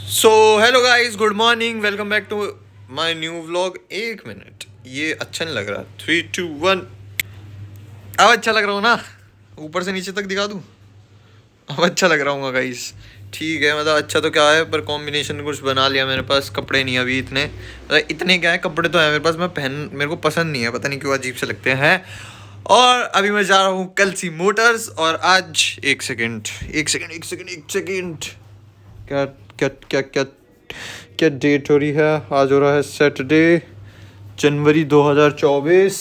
So hello guys, good morning, welcome back to my new vlog. एक minute, ये अच्छा नहीं लग रहा। 3, 2, 1। अब अच्छा लग रहा हूँ ना? ऊपर से नीचे तक दिखा दूँ? अब अच्छा लग रहा हूँ गाइस। ठीक है, मतलब अच्छा तो क्या है, पर कॉम्बिनेशन कुछ बना लिया। मेरे पास कपड़े नहीं है अभी इतने, मतलब इतने क्या है, कपड़े तो है मेरे पास, मैं मेरे को पसंद नहीं है, पता नहीं क्यों अजीब से लगते हैं। और अभी मैं जा रहा हूँ कलसी मोटर्स। और आज एक सेकेंड, एक सेकेंड, एक सेकेंड, एक सेकेंड, क्या क्या क्या क्या क्या डेट हो रही है? आज हो रहा है सैटरडे, जनवरी 2024।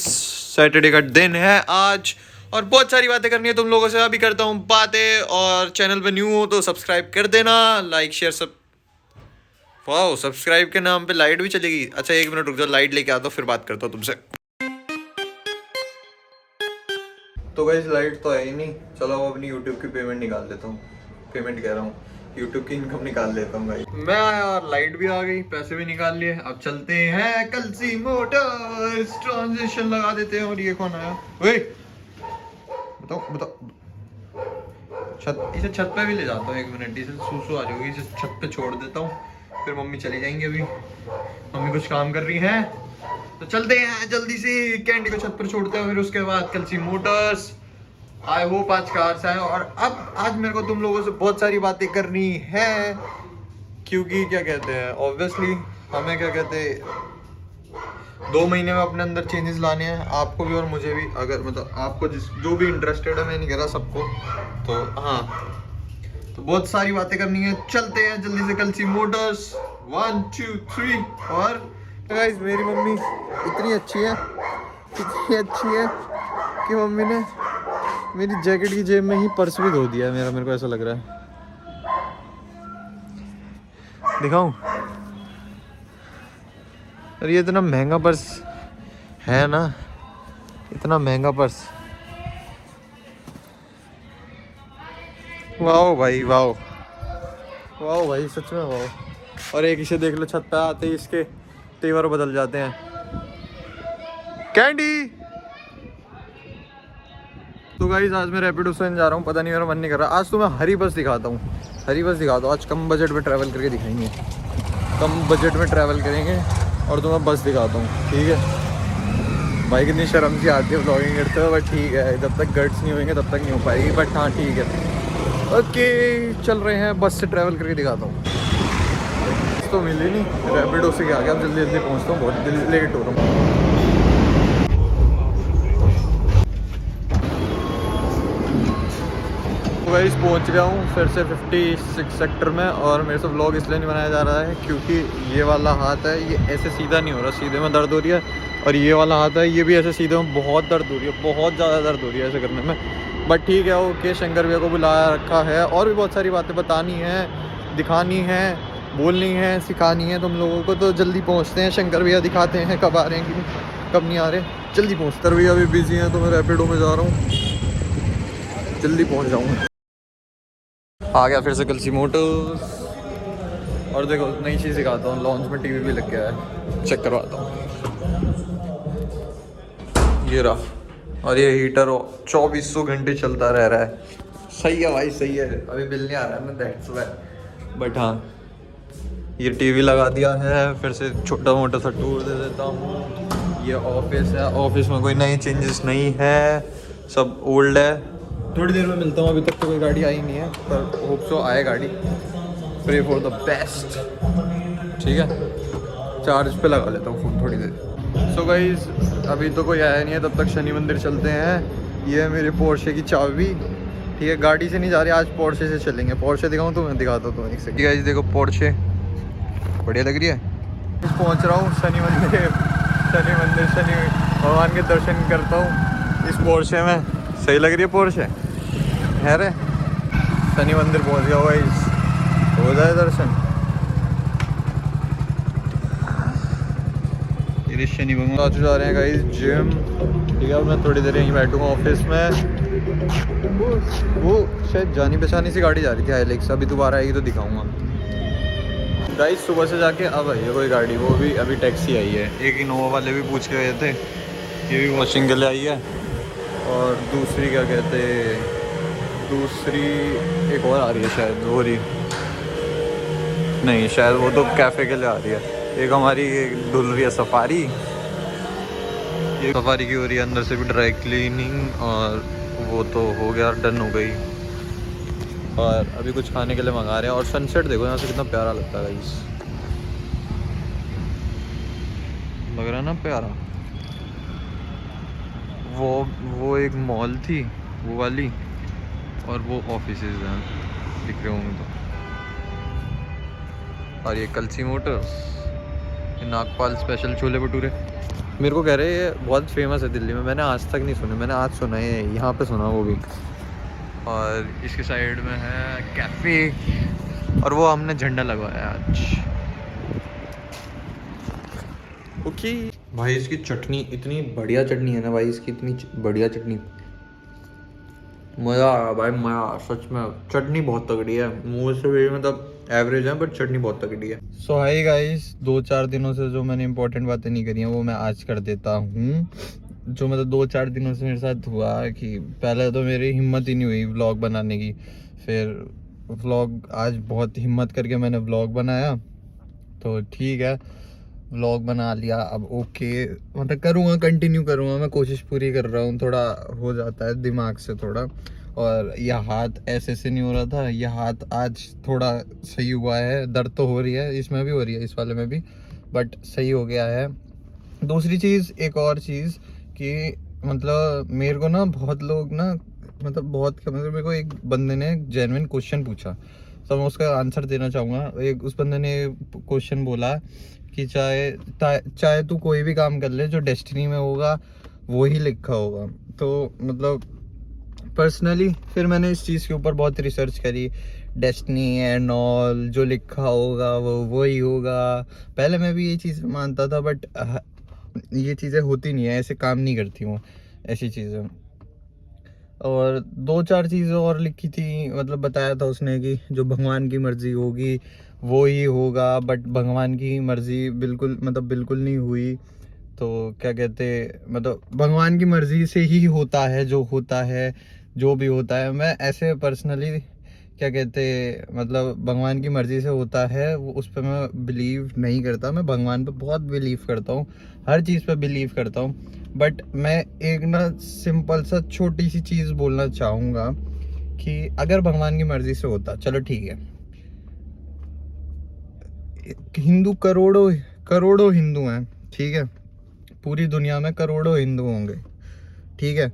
सैटरडे का दिन है आज, और बहुत सारी बातें करनी है तुम लोगों से। अभी करता हूँ बातें, और चैनल पे न्यू हो तो सब्सक्राइब कर देना, लाइक शेयर सब। वाह, सब्सक्राइब के नाम पे लाइट भी चलेगी? अच्छा एक मिनट रुक जाओ, लाइट लेके आता हूँ, फिर बात करता हूँ तुमसे। तो गाइस लाइट तो है ही नहीं। चलो अब अपनी यूट्यूब की पेमेंट निकाल लेता हूँ। पेमेंट कह रहा हूँ, यूट्यूब की इनकम निकाल लेता हूँ भाई। मैं आया और लाइट भी आ गई, पैसे भी निकाल लिए। अब चलते हैं कलसी मोटर्स, ट्रांजिशन लगा देते हैं। और ये कौन आया? ओए बताओ बताओ। इसे छत पे भी ले जाता हूँ, एक मिनट, इसे सूसू आ जाएगी, इसे छत पे छोड़ देता हूँ, फिर मम्मी चली जाएंगी। अभी मम्मी कुछ काम कर रही है, तो चलते हैं जल्दी से। कैंडी को छत पर छोड़ते हैं, फिर उसके बाद कलसी मोटर्स। आई होप आज कार से आए। और अब आज मेरे को तुम लोगों से बहुत सारी बातें करनी है, क्योंकि क्या कहते हैं, ऑब्वियसली हमें क्या कहते हैं, 2 महीने में अपने अंदर चेंजेस लाने हैं, आपको भी और मुझे भी। अगर मतलब आपको जो भी इंटरेस्टेड है, मैं नहीं कह रहा सबको, तो हाँ, तो बहुत सारी बातें करनी है। चलते हैं जल्दी से कलसी मोटर्स। 1 2 3। और गाइस मेरी मम्मी इतनी अच्छी है, इतनी अच्छी है कि मम्मी ने मेरी जैकेट की जेब में ही पर्स भी धो दिया है मेरा, मेरे को ऐसा लग रहा है। दिखाऊं? अरे ये इतना महंगा पर्स है ना, इतना महंगा पर्स। वाह भाई, वाह वाह भाई, सच में वाह। और एक इसे देख लो, छत पे आते ही इसके तेवर बदल जाते हैं। कैंडी। तो गाइस आज मैं रैपिडो से जा रहा हूँ, पता नहीं मेरा मन नहीं कर रहा। आज तो मैं हरी बस दिखाता हूँ, हरी बस दिखाता हूँ। आज कम बजट में ट्रैवल करके दिखाएंगे, कम बजट में ट्रैवल करेंगे, और तुम्हें बस दिखाता हूँ, ठीक है भाई? कितनी शर्म सी आती है व्लॉगिंग करते हुए, बट ठीक है, जब तक गट्स नहीं होंगे तब तक नहीं हो पाएगी, बट हाँ ठीक है। ओके चल रहे हैं, बस से ट्रैवल करके दिखाता हूँ। तो मिली नहीं, रैपिडो से क्या गया। अब जल्दी जल्दी पहुँचता हूँ, बहुत लेट हो रहा हूँ। तो गाइस पहुँच गया हूँ फिर से 56 सेक्टर में। और मेरे से व्लॉग इसलिए नहीं बनाया जा रहा है क्योंकि ये वाला हाथ है, ये ऐसे सीधा नहीं हो रहा, सीधे में दर्द हो रही है। और ये वाला हाथ है, ये भी ऐसे सीधे में बहुत दर्द हो रही है, बहुत ज़्यादा दर्द हो रही है ऐसे करने में। बट ठीक है, ओके, शंकर भैया को बुलाया रखा है, और भी बहुत सारी बातें बतानी है, दिखानी है, बोलनी है, सिखानी है तुम लोगों को। तो जल्दी पहुँचते हैं, शंकर भैया दिखाते हैं कब आ रहे हैं कि कब नहीं आ रहे। जल्दी पहुँचते भैया अभी बिजी हैं, तो मैं रैपिडो में जा रहा हूँ, जल्दी पहुँच जाऊँगा। आ गया फिर से कलसी मोटर्स। और देखो नई चीज़ दिखाता हूँ, लॉन्च में टीवी भी लग गया है, चेक करवाता हूँ। ये रहा, और ये हीटर 2400 घंटे चलता रह रहा है। सही है भाई, सही है। अभी बिल नहीं आ रहा है ना, दैट्स व्हाई। बट हाँ, ये टीवी लगा दिया है, फिर से छोटा मोटा सा टूर दे देता हूँ। ये ऑफिस है, ऑफिस में कोई नई चेंजेस नहीं है, सब ओल्ड है। थोड़ी देर में मिलता हूँ, अभी तक तो कोई गाड़ी आई नहीं है, पर होप सो आए गाड़ी। प्रे फॉर द बेस्ट, ठीक है। चार्ज पे लगा लेता हूँ फ़ोन थोड़ी देर। सो गाइस अभी तो कोई आया नहीं है, तब तक शनि मंदिर चलते हैं। ये है मेरे पोर्शे की चाबी, ठीक है। गाड़ी से नहीं जा रही आज, पोर्शे से चलेंगे। पोर्शे दिखाऊँ तो मैं दिखाता हूँ एक सेकंड। गाइस देखो पोर्शे, बढ़िया लग रही है। पहुँच रहा हूँ शनि मंदिर, शनि मंदिर, शनि भगवान के दर्शन करता हूँ इस पोर्शे में। सही लग रही है पोर्शे, है रे। शनि मंदिर पहुँच गया गाइस, हो जाए दर्शन। ये शनि भगवान आज जा रहे हैं गाइस जिम, ठीक है। मैं थोड़ी देर यहीं बैठूंगा ऑफिस में। वो शायद जानी पहचानी सी गाड़ी जा रही थी, हाइलेक्स, अभी दोबारा आएगी तो दिखाऊंगा गाइस। सुबह से जाके अब आई है कोई गाड़ी, वो भी अभी टैक्सी आई है। एक इनोवा वाले भी पूछ के गए थे, ये भी वॉशिंग के लिए आई है। और दूसरी क्या कहते, दूसरी एक और आ रही है शायद, वो रही। नहीं शायद वो तो कैफ़े के लिए आ रही है। एक हमारी धुल रही है सफारी, ये सफारी की हो रही है, अंदर से भी ड्राई क्लीनिंग, और वो तो हो गया, डन हो गई। और अभी कुछ खाने के लिए मंगा रहे हैं। और सनसेट देखो यहाँ से कितना प्यारा लगता है गाइस, लग रहा है ना प्यारा। वो एक मॉल थी वो वाली, और वो ऑफिसेज हैं, दिख रहे होंगे तो। और ये कलसी मोटर्स, ये नागपाल स्पेशल छोले भटूरे। मेरे को कह रहे ये बहुत फेमस है दिल्ली में, मैंने आज तक नहीं सुने, मैंने आज सुना है यहाँ पे सुना वो भी। और इसके साइड में है कैफ़े, और वो हमने झंडा लगवाया आज। ओके भाई, इसकी चटनी इतनी बढ़िया चटनी है ना भाई, इसकी इतनी बढ़िया चटनी, मज़ा आया भाई, मज़ा सच में। चटनी बहुत तगड़ी है, मुँह से भी मतलब एवरेज है, बट चटनी बहुत तगड़ी है। सो हाय गाइस, 2-4 दिनों से जो मैंने इंपॉर्टेंट बातें नहीं करी हैं वो मैं आज कर देता हूँ। जो मतलब 2-4 दिनों से मेरे साथ हुआ कि पहले तो मेरी हिम्मत ही नहीं हुई व्लॉग बनाने की, फिर व्लॉग आज बहुत हिम्मत करके मैंने व्लॉग बनाया, तो ठीक है व्लॉग बना लिया। अब ओके मतलब करूँगा, कंटिन्यू करूँगा, मैं कोशिश पूरी कर रहा हूँ, थोड़ा हो जाता है दिमाग से थोड़ा। और यह हाथ ऐसे से नहीं हो रहा था, यह हाथ आज थोड़ा सही हुआ है, दर्द तो हो रही है, इसमें भी हो रही है, इस वाले में भी, बट सही हो गया है। दूसरी चीज़, एक और चीज़ कि मतलब मेरे को ना बहुत लोग ना मतलब बहुत मतलब मेरे को एक बंदे ने जेन्युइन क्वेश्चन पूछा, तो मैं उसका आंसर देना चाहूँगा। एक उस बंदे ने क्वेश्चन बोला कि चाहे तू कोई भी काम कर ले, जो डेस्टिनी में होगा वो ही लिखा होगा। तो मतलब पर्सनली फिर मैंने इस चीज़ के ऊपर बहुत रिसर्च करी, डेस्टिनी एंड ऑल, जो लिखा होगा वो ही होगा। पहले मैं भी ये चीज़ मानता था, बट ये चीज़ें होती नहीं है, ऐसे काम नहीं करती हूँ ऐसी चीज़ें। और 2-4 चीज़ें और लिखी थी, मतलब बताया था उसने कि जो भगवान की मर्ज़ी होगी वो ही होगा, बट भगवान की मर्ज़ी बिल्कुल नहीं हुई। तो क्या कहते, मतलब भगवान की मर्ज़ी से ही होता है जो होता है, जो भी होता है। मैं ऐसे पर्सनली क्या कहते मतलब भगवान की मर्ज़ी से होता है वो, उस पर मैं बिलीव नहीं करता। मैं भगवान पे बहुत बिलीव करता हूँ, हर चीज़ पे बिलीव करता हूँ, बट मैं एक ना सिंपल सा छोटी सी चीज़ बोलना चाहूँगा कि अगर भगवान की मर्ज़ी से होता, चलो ठीक है, हिंदू करोड़ों करोड़ों हिंदू हैं, ठीक है, पूरी दुनिया में करोड़ों हिंदू होंगे, ठीक है।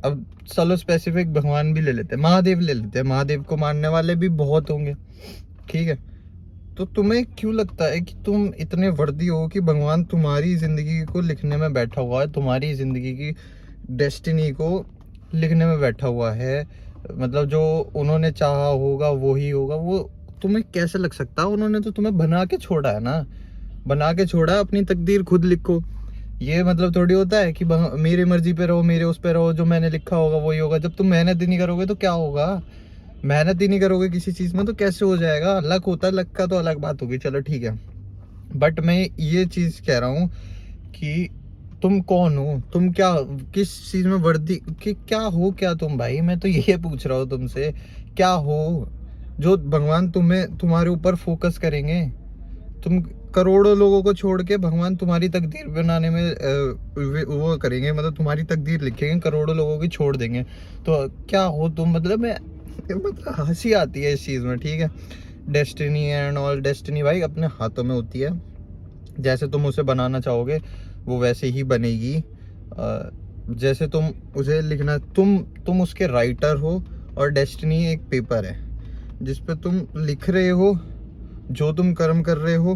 अब चलो स्पेसिफिक भगवान भी ले लेते हैं, महादेव ले लेते हैं, महादेव को मानने वाले भी बहुत होंगे, ठीक है। तो तुम्हें क्यों लगता है कि तुम इतने वर्दी हो कि भगवान तुम्हारी ज़िंदगी को लिखने में बैठा हुआ है, तुम्हारी ज़िंदगी की डेस्टिनी को लिखने में बैठा हुआ है, मतलब जो उन्होंने चाहा होगा वो ही होगा। वो तुम्हें कैसे लग सकता है, उन्होंने तो तुम्हें बना के छोड़ा है ना, बना के छोड़ा है, अपनी तकदीर खुद लिखो। ये मतलब थोड़ी होता है कि मेरी मर्जी पे रहो, मेरे उस पे रहो, जो मैंने लिखा होगा वही होगा। जब तुम मेहनत ही नहीं करोगे तो क्या होगा, मेहनत ही नहीं करोगे किसी चीज़ में तो कैसे हो जाएगा। लक होता है, लक का तो अलग बात होगी, चलो ठीक है, बट मैं ये चीज़ कह रहा हूँ कि तुम कौन हो, तुम क्या, किस चीज़ में वर्दी कि क्या हो, क्या तुम भाई, मैं तो ये पूछ रहा हूँ तुमसे, क्या हो जो भगवान तुम्हारे ऊपर फोकस करेंगे। तुम करोड़ों लोगों को छोड़ के भगवान तुम्हारी तकदीर बनाने में वो करेंगे, मतलब तुम्हारी तकदीर लिखेंगे, करोड़ों लोगों की छोड़ देंगे। तो क्या हो तुम, मतलब हंसी आती है इस चीज़ में, ठीक है। डेस्टिनी एंड ऑल, डेस्टिनी भाई अपने हाथों में होती है, जैसे तुम उसे बनाना चाहोगे वो वैसे ही बनेगी। जैसे तुम उसे लिखना, तुम उसके राइटर हो, और डेस्टिनी एक पेपर है जिस पे तुम लिख रहे हो जो तुम कर्म कर रहे हो।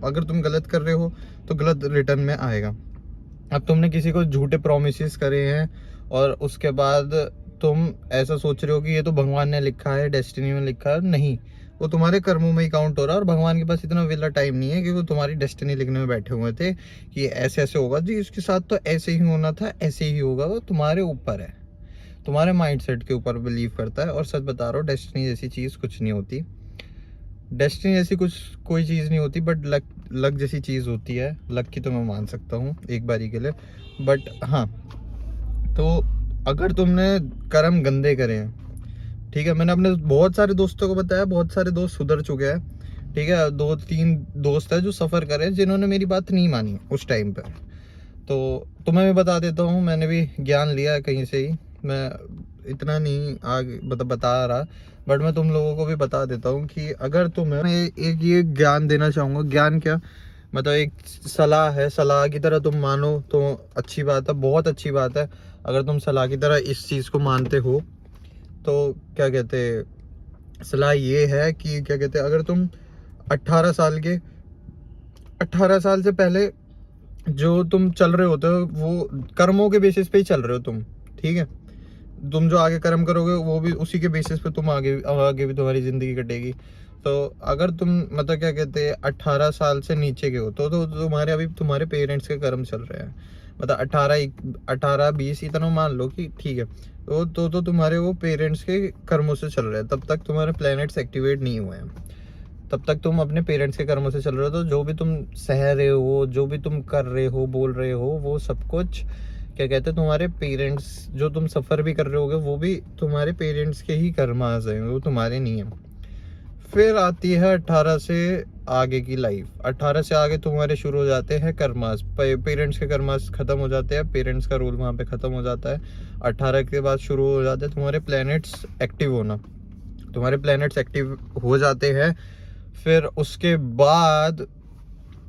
अगर तुम गलत कर रहे हो तो गलत रिटर्न में आएगा। अब तुमने किसी को झूठे प्रोमिस करे हैं, और उसके बाद तुम ऐसा सोच रहे हो कि ये तो भगवान ने लिखा है, डेस्टिनी में लिखा है, नहीं, वो तुम्हारे कर्मों में ही काउंट हो रहा है। और भगवान के पास इतना वेला टाइम नहीं है कि वो तुम्हारी डेस्टिनी लिखने में बैठे हुए थे कि ऐसे ऐसे होगा जी, इसके साथ तो ऐसे ही होना था, ऐसे ही होगा। वो तुम्हारे ऊपर है, तुम्हारे माइंडसेट के ऊपर बिलीव करता है। और सच बता रहा हूँ, डेस्टिनी जैसी चीज़ कुछ नहीं होती, डेस्टिनी जैसी कोई चीज़ नहीं होती, बट लक जैसी चीज़ होती है। लक की तो मैं मान सकता हूँ एक बारी के लिए, बट हाँ, तो अगर तुमने कर्म गंदे करे हैं, ठीक है, मैंने अपने बहुत सारे दोस्तों को बताया, बहुत सारे दोस्त सुधर चुके हैं, ठीक है, 2-3 दोस्त है जो सफ़र करे, जिन्होंने मेरी बात नहीं मानी उस टाइम पे। तो तुम्हें भी बता देता हूँ, मैंने भी ज्ञान लिया है कहीं से ही। मैं इतना नहीं आगे बता रहा, बट मैं तुम लोगों को भी बता देता हूँ कि अगर तुम्हें, मैं एक ये ज्ञान देना चाहूँगा। ज्ञान क्या मतलब, एक सलाह है, सलाह की तरह तुम मानो तो अच्छी बात है, बहुत अच्छी बात है। अगर तुम सलाह की तरह इस चीज़ को मानते हो तो क्या कहते, सलाह ये है कि क्या कहते, अगर तुम 18 साल के 18 साल से पहले जो तुम चल रहे होते हो वो कर्मों के बेसिस पे ही चल रहे हो तुम, ठीक है। तुम जो आगे कर्म करोगे वो भी उसी के बेसिस पे तुम आगे आगे भी तुम्हारी ज़िंदगी कटेगी। तो अगर तुम मतलब क्या कहते हैं 18 साल से नीचे के हो तो तुम्हारे अभी तुम्हारे पेरेंट्स के कर्म चल रहे हैं। मतलब 18-20 इतना मान लो कि ठीक है, तो तुम्हारे वो पेरेंट्स के कर्मों से चल रहे हैं। तब तक तुम्हारे प्लैनेट्स एक्टिवेट नहीं हुए हैं, तब तक तुम अपने पेरेंट्स के कर्मों से चल रहे हो। तो जो भी तुम सह रहे हो, जो भी तुम कर रहे हो, बोल रहे हो, वो सब कुछ क्या कहते हैं तुम्हारे पेरेंट्स, जो तुम सफ़र भी कर रहे होगे वो भी तुम्हारे पेरेंट्स के ही कर्मास हैं, वो तुम्हारे नहीं है। फिर आती है 18 से आगे की लाइफ। 18 से आगे तुम्हारे शुरू हो जाते हैं कर्मास। पेरेंट्स के कर्मास ख़त्म हो जाते हैं, पेरेंट्स का रोल वहाँ पे ख़त्म हो जाता है। 18 के बाद शुरू हो जाते हैं तुम्हारे प्लैनेट्स एक्टिव होना। तुम्हारे प्लैनेट्स एक्टिव हो जाते हैं, फिर उसके बाद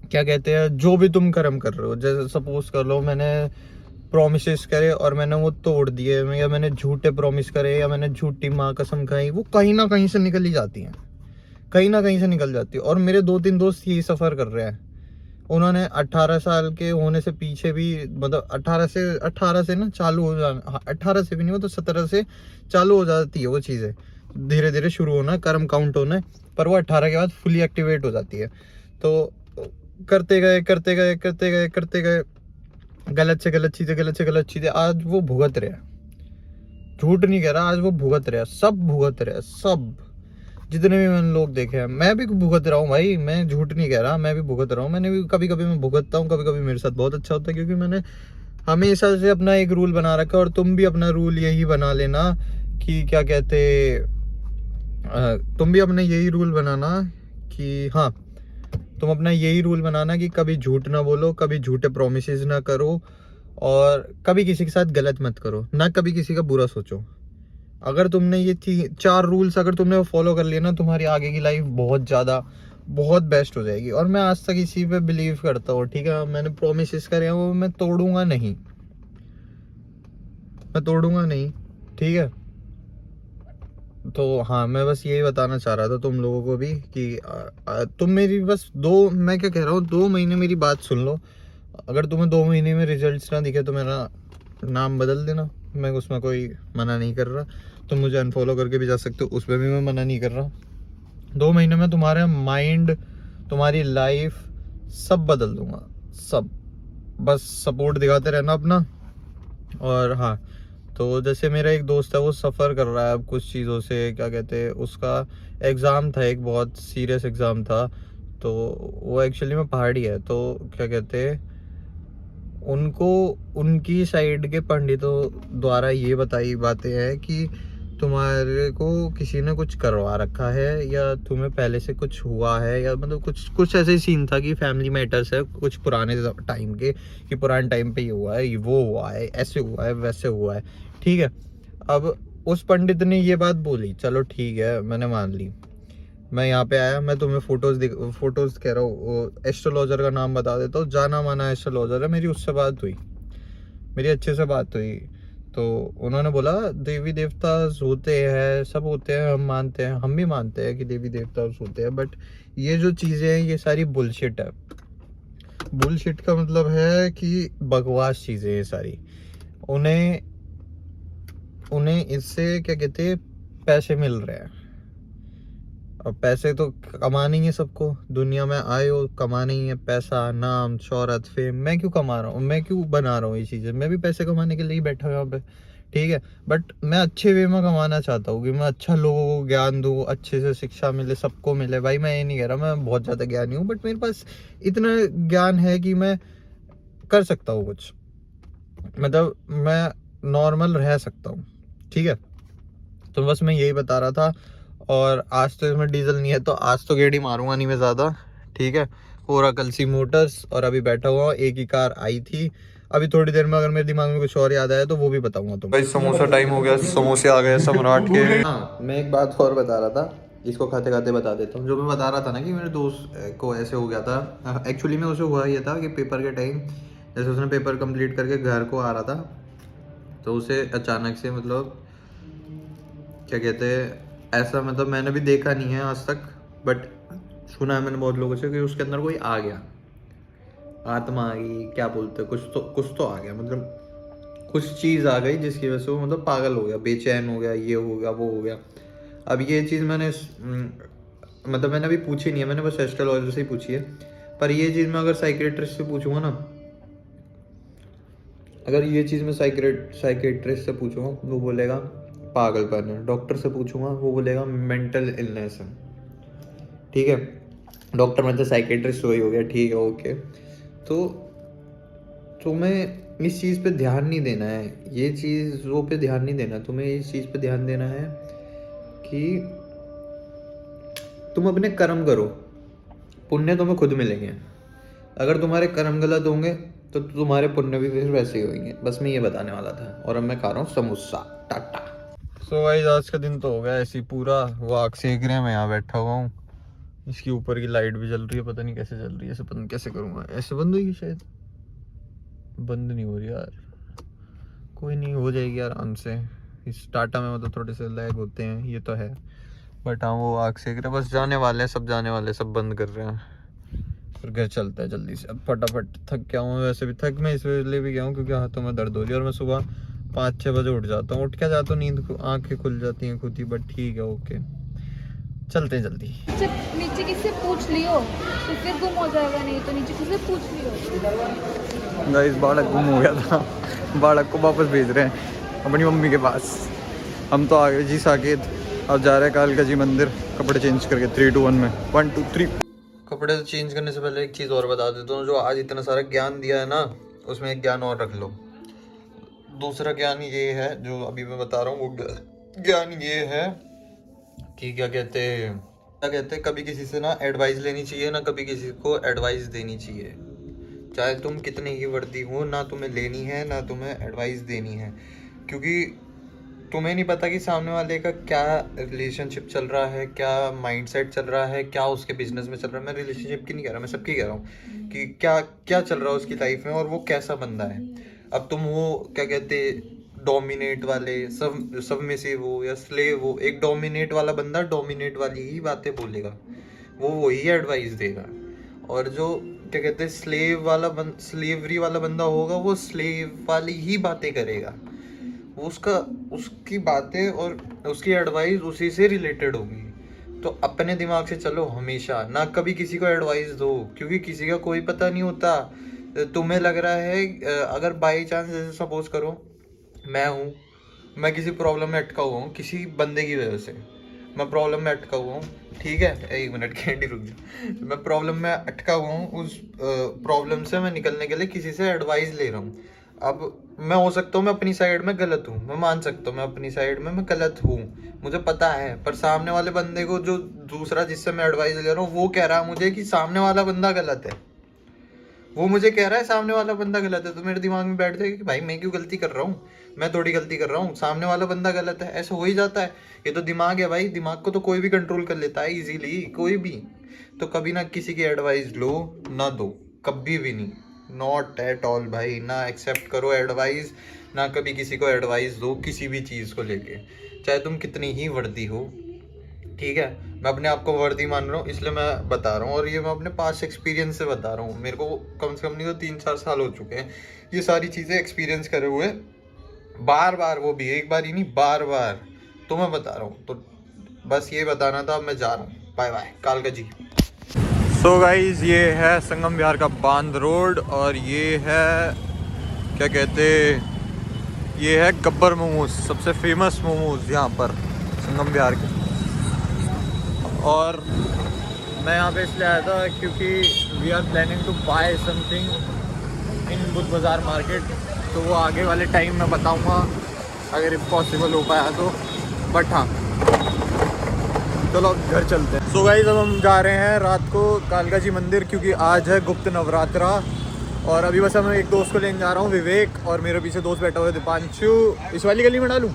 क्या कहते हैं जो भी तुम कर्म कर रहे हो, जैसे सपोज कर लो मैंने प्रोमिसेस करे और मैंने वो तोड़ दिए, या मैंने झूठे प्रोमिस करे, या मैंने झूठी माँ कसम खाई, वो कहीं ना कहीं से निकल ही जाती हैं, कहीं ना कहीं से निकल जाती है। और मेरे 2-3 दोस्त यही सफ़र कर रहे हैं। उन्होंने 18 साल के होने से पीछे भी, मतलब 18 से ना चालू हो जाना, 18 से भी नहीं, मतलब 17 से चालू हो जाती है वो चीज़ें, धीरे धीरे शुरू होना, कर्म काउंट होना, पर वो 18 के बाद फुली एक्टिवेट हो जाती है। तो करते गए करते गए करते गए करते गए, गलत से गलत चीज़ें, गलत से गलत चीज़ें, आज वो भुगत रहे हैं। झूठ नहीं कह रहा, आज वो भुगत रहे हैं, सब भुगत रहे हैं, सब जितने भी मैंने लोग देखे हैं। मैं भी भुगत रहा हूँ भाई, मैं झूठ नहीं कह रहा, मैं भी भुगत रहा हूँ। मैंने भी कभी कभी मैं भुगतता हूँ, कभी कभी मेरे साथ बहुत अच्छा होता है, क्योंकि मैंने हमेशा से अपना एक रूल बना रखा है। और तुम भी अपना रूल यही बना लेना कि क्या कहते, तुम भी अपने यही रूल बनाना कि हाँ, तुम अपना यही रूल बनाना कि कभी झूठ ना बोलो, कभी झूठे प्रोमिसेस ना करो, और कभी किसी के साथ गलत मत करो, ना कभी किसी का बुरा सोचो। अगर तुमने ये 4 रूल्स अगर तुमने फॉलो कर लिया ना, तुम्हारी आगे की लाइफ बहुत ज़्यादा, बहुत बेस्ट हो जाएगी। और मैं आज तक इसी पे बिलीव करता हूँ, ठीक है। मैंने प्रोमिस करे हैं, वो मैं तोड़ूंगा नहीं, मैं तोड़ूंगा नहीं, ठीक है। तो हाँ, मैं बस यही बताना चाह रहा था तुम लोगों को भी कि तुम मेरी बस मैं क्या कह रहा हूँ, 2 महीने मेरी बात सुन लो। अगर तुम्हें 2 महीने में रिजल्ट्स ना दिखे तो मेरा नाम बदल देना, मैं उसमें कोई मना नहीं कर रहा। तुम मुझे अनफॉलो करके भी जा सकते हो, उसमें भी मैं मना नहीं कर रहा। 2 महीने में तुम्हारा माइंड, तुम्हारी लाइफ सब बदल दूंगा, सब। बस सपोर्ट दिखाते रहना अपना। और हाँ, तो जैसे मेरा एक दोस्त है, वो सफ़र कर रहा है अब कुछ चीज़ों से, क्या कहते हैं, उसका एग्ज़ाम था, एक बहुत सीरियस एग्ज़ाम था। तो वो एक्चुअली में पहाड़ी है, तो क्या कहते हैं, उनको उनकी साइड के पंडितों द्वारा ये बताई बातें हैं कि तुम्हारे को किसी ने कुछ करवा रखा है, या तुम्हें पहले से कुछ हुआ है, या मतलब कुछ कुछ ऐसे सीन था कि फैमिली मैटर्स है कुछ पुराने टाइम के, कि पुराने टाइम पे ये हुआ है, वो हुआ है, ऐसे हुआ है, वैसे हुआ है, ठीक है। अब उस पंडित ने ये बात बोली, चलो ठीक है, मैंने मान ली। मैं यहाँ पे आया, मैं तुम्हें फोटोज कह रहा हूँ, एस्ट्रोलॉजर का नाम बता देता हूँ, जाना माना एस्ट्रोलॉजर है। मेरी उससे बात हुई, मेरी अच्छे से बात हुई। तो उन्होंने बोला देवी देवता होते हैं, सब होते हैं, हम मानते हैं, हम भी मानते हैं कि देवी देवता होते हैं, बट ये जो चीज़ें हैं ये सारी बुलशिट है। बुलशिट का मतलब है कि बकवास चीज़ें ये सारी। उन्हें उन्हें इससे क्या कहते हैं, पैसे मिल रहे हैं। अब पैसे तो कमाने ही है सबको, दुनिया में आए हो कमाने ही है, पैसा, नाम, शोहरत, फेम। मैं क्यों कमा रहा हूँ, मैं क्यों बना रहा हूँ ये चीज़ें, मैं भी पैसे कमाने के लिए ही बैठा हूँ यहाँ पे, ठीक है। बट मैं अच्छे वे में कमाना चाहता हूँ कि मैं अच्छा लोगों को ज्ञान दूँ, अच्छे से शिक्षा मिले, सबको मिले। भाई मैं ये नहीं कह रहा मैं बहुत ज़्यादा ज्ञानी हूँ, बट मेरे पास इतना ज्ञान है कि मैं कर सकता हूँ कुछ, मतलब मैं नॉर्मल रह सकता हूँ, ठीक है। तो बस मैं यही बता रहा था। और आज तो इसमें डीजल नहीं है, तो आज तो गेड़ी मारूंगा नहीं मैं ज़्यादा, ठीक है। ओराकल मोटर्स, और अभी बैठा हुआ, एक ही कार आई थी। अभी थोड़ी देर में अगर मेरे दिमाग में कुछ और याद आया तो वो भी बताऊंगा तुम। भाई समोसा टाइम हो गया, समोसे आ गए सम्राट के। हाँ, मैं एक बात और बता रहा था, इसको खाते खाते बता देता हूँ। जो मैं बता रहा था ना कि मेरे दोस्त को ऐसे हो गया था, एक्चुअली में उसे हुआ ये था कि पेपर के टाइम, जैसे उसने पेपर कंप्लीट करके घर को आ रहा था, तो उसे अचानक से, मतलब क्या कहते हैं, ऐसा, मतलब मैंने भी देखा नहीं है आज तक, बट सुना है मैंने बहुत लोगों से कि उसके अंदर कोई आ गया, आत्मा आ गई, क्या बोलते हैं, कुछ तो आ गया, मतलब कुछ चीज़ आ गई जिसकी वजह से वो मतलब पागल हो गया, बेचैन हो गया, ये हो गया, वो हो गया। अब ये चीज़ मैंने मतलब मैंने अभी पूछी नहीं है, मैंने बस एस्ट्रोलॉजर से ही पूछी है। पर ये चीज़ मैं अगर साइकेट्रिस्ट से पूछूंगा ना, अगर ये चीज़ मैं साइकेट्रिस्ट से पूछूंगा, वो बोलेगा पागलपन है। डॉक्टर से पूछूंगा, वो बोलेगा मेंटल इलनेस है, ठीक है। डॉक्टर मतलब साइकेट्रिस्ट वही हो गया, ठीक है, ओके। तो तुम्हें इस चीज़ पे ध्यान नहीं देना है, ये चीज़ों पे ध्यान नहीं देना, तुम्हें इस चीज़ पे ध्यान देना है कि तुम अपने कर्म करो, पुण्य तुम्हें खुद मिलेंगे। अगर तुम्हारे कर्म गलत होंगे तो तुम्हारे पुण्य भी फिर वैसे ही होंगे। बस मैं ये बताने वाला था, और अब मैं खा रहा हूँ समोसा। टाटा। सो गाइस, आज का दिन तो हो गया ऐसे ही पूरा, वो आग सेक रहे हैं, मैं यहाँ बैठा हुआ हूँ। इसके ऊपर की लाइट भी जल रही है, पता नहीं कैसे जल रही है, ऐसे पता नहीं कैसे करूँगा, ऐसे बंद होगी शायद, बंद नहीं हो रही यार, कोई नहीं, हो जाएगी आराम से। इस टाटा में मतलब थोड़े से लैग होते हैं, ये तो है, बट हाँ वो आग सेक रहे हैं। बस जाने वाले हैं, सब जाने वाले हैं, सब बंद कर रहे हैं, फिर घर चलता है जल्दी से। अब फटाफट, थक गया हूँ वैसे भी, थक मैं इसलिए भी गया हूँ क्योंकि हाथों में दर्द हो रही है, और मैं सुबह 5-6 बजे उठ जाता हूँ, उठ के जाता हूँ, नींद आँखें खुल जाती हैं खुद ही, बट ठीक है, ओके, चलते हैं जल्दी। नीचे किससे पूछ लियो तो फिर गुम हो जाएगा, नहीं तो नीचे किससे पूछ लियो। गाइस, बालक गुम हो गया था, बालक को वापस भेज रहे हैं अपनी मम्मी के पास। हम तो आ गए जी साकेत, अब जा रहे हैं कालका जी मंदिर, कपड़े चेंज करके 3, 2, 1 में, 1, 2, 3। कपड़े चेंज करने से पहले एक चीज़ और बता देता हूँ, जो आज इतना सारा ज्ञान दिया है ना, उसमें एक ज्ञान और रख लो। दूसरा ज्ञान ये है जो अभी मैं बता रहा हूँ, वो ज्ञान ये है कि क्या कहते हैं, कभी किसी से ना एडवाइस लेनी चाहिए, ना कभी किसी को एडवाइस देनी चाहिए। चाहे तुम कितने ही वर्दी हो, ना तुम्हें लेनी है ना तुम्हें एडवाइस देनी है, क्योंकि तुम्हें नहीं पता कि सामने वाले का क्या रिलेशनशिप चल रहा है, क्या माइंडसेट चल रहा है, क्या उसके बिजनेस में चल रहा है। मैं रिलेशनशिप की नहीं कह रहा, मैं सबकी कह रहा हूँ कि क्या क्या चल रहा है उसकी लाइफ में, और वो कैसा बंदा है। अब तुम वो क्या कहते, डोमिनेट वाले, सब में से वो या स्लेव हो, एक डोमिनेट वाला बंदा डोमिनेट वाली ही बातें बोलेगा, वो वही एडवाइस देगा। और जो क्या कहते हैं स्लेवरी वाला बंदा होगा, वो स्लेव वाली ही बातें करेगा, उसका उसकी बातें और उसकी एडवाइस उसी से रिलेटेड होगी। तो अपने दिमाग से चलो हमेशा, ना कभी किसी को एडवाइस दो, क्योंकि किसी का कोई पता नहीं होता। तुम्हें लग रहा है, अगर बाई चांस जैसे सपोज करो मैं किसी प्रॉब्लम में अटका हुआ हूँ, किसी बंदे की वजह से मैं प्रॉब्लम में अटका हुआ हूँ, ठीक है, 1 मिनट कैंडी रुक जा, मैं प्रॉब्लम में अटका हुआ हूँ, उस प्रॉब्लम से मैं निकलने के लिए किसी से एडवाइस ले रहा हूँ। अब मैं हो सकता हूँ मैं अपनी साइड में गलत हूँ, मैं मान सकता हूँ मैं अपनी साइड में मैं गलत हूँ, मुझे पता है, पर सामने वाले बंदे को, जो दूसरा जिससे मैं एडवाइस ले रहा हूँ, वो कह रहा है मुझे कि सामने वाला बंदा गलत है, वो मुझे कह रहा है सामने वाला बंदा गलत है, तो मेरे दिमाग में बैठ जाएगा कि भाई मैं क्यों गलती कर रहा हूँ, मैं थोड़ी गलती कर रहा हूँ, सामने वाला बंदा गलत है, ऐसा हो ही जाता है। ये तो दिमाग है भाई, दिमाग को तो कोई भी कंट्रोल कर लेता है इजीली, कोई भी। तो कभी ना किसी की एडवाइस लो, ना दो, कभी भी नहीं, नॉट एट ऑल भाई, ना एक्सेप्ट करो एडवाइस, ना कभी किसी को एडवाइस दो किसी भी चीज़ को लेके, चाहे तुम कितनी ही वर्दी हो, ठीक है। मैं अपने आप को वर्दी मान रहा हूँ, इसलिए मैं बता रहा हूँ, और ये मैं अपने पास एक्सपीरियंस से बता रहा हूँ। मेरे को कम से कम नहीं तो 3-4 साल हो चुके हैं ये सारी चीज़ें एक्सपीरियंस करे हुए, बार बार, वो भी एक बार ही नहीं, बार बार। तो मैं बता रहा हूँ, तो बस ये बताना था। मैं जा रहा हूँ, बाय बाय, कालका जी। सो गाइज, ये है संगम विहार का बांध रोड, और ये है क्या कहते, ये है गब्बर मोमोज, सबसे फेमस मोमोज यहाँ पर संगम विहार के। और मैं यहाँ पे इसलिए आया था क्योंकि we are planning to buy something in Buddh Bazaar market, तो वो आगे वाले टाइम में बताऊँगा अगर इफ पॉसिबल हो पाया तो। बट हाँ, चलो अब घर चलते हैं। सो गाइस अब हम जा रहे हैं रात को कालका जी मंदिर, क्योंकि आज है गुप्त नवरात्रा। और अभी बस मैं एक दोस्त को लेने जा रहा हूँ, विवेक, और मेरे पीछे दोस्त बैठा हुआ है दीपांशु। इस वाली गली में डालूँ,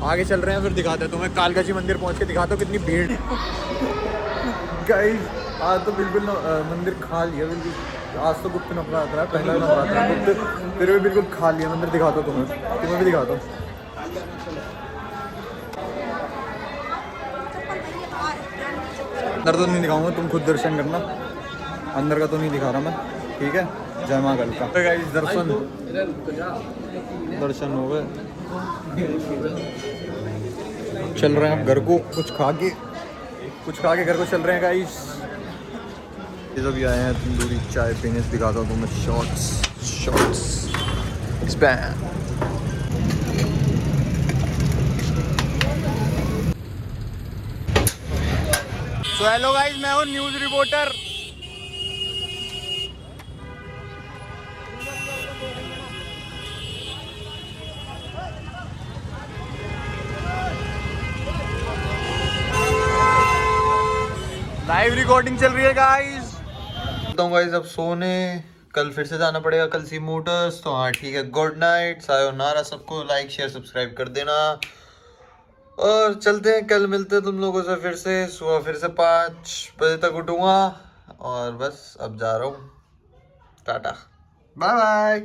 आगे चल रहे हैं, फिर दिखाते हैं तुम्हें। कालका जी मंदिर पहुँच के दिखाता हूँ कितनी भीड़। गाइस आज तो बिल्कुल मंदिर खाली है, बिल्कुल। आज तो गुप्त नवरात्रा है, पहला नवरात्रा है गुप्त, फिर भी बिल्कुल खाली है मंदिर। दिखाता हूँ तुम्हें भी दिखाता हूँ। अंदर तो नहीं दिखाऊंगा, तुम खुद दर्शन करना। अंदर का तो नहीं दिखा रहा मैं, ठीक है। जय मां कालका। तो गाइस दर्शन हो गए, चल रहे हैं अब घर को। कुछ खा के घर को चल रहे हैं गाइस। ये सभी आए हैं तंदूरी चाय पीने, से दिखाता हूँ तुम्हें। Shots span. सो हेलो गाइस, मैं हूँ न्यूज़ रिपोर्टर। लाइव रिकॉर्डिंग चल रही है गाइस। बताऊँ गाइस अब सोने, कल फिर से जाना पड़ेगा, कल सी मोटर्स। तो हाँ ठीक है, गुड नाइट, सायोनारा सबको। लाइक शेयर सब्सक्राइब कर देना, और चलते हैं। कल मिलते हैं तुम लोगों से फिर से। सुबह फिर से 5 बजे तक उठूंगा, और बस अब जा रहा हूँ। Tata bye bye.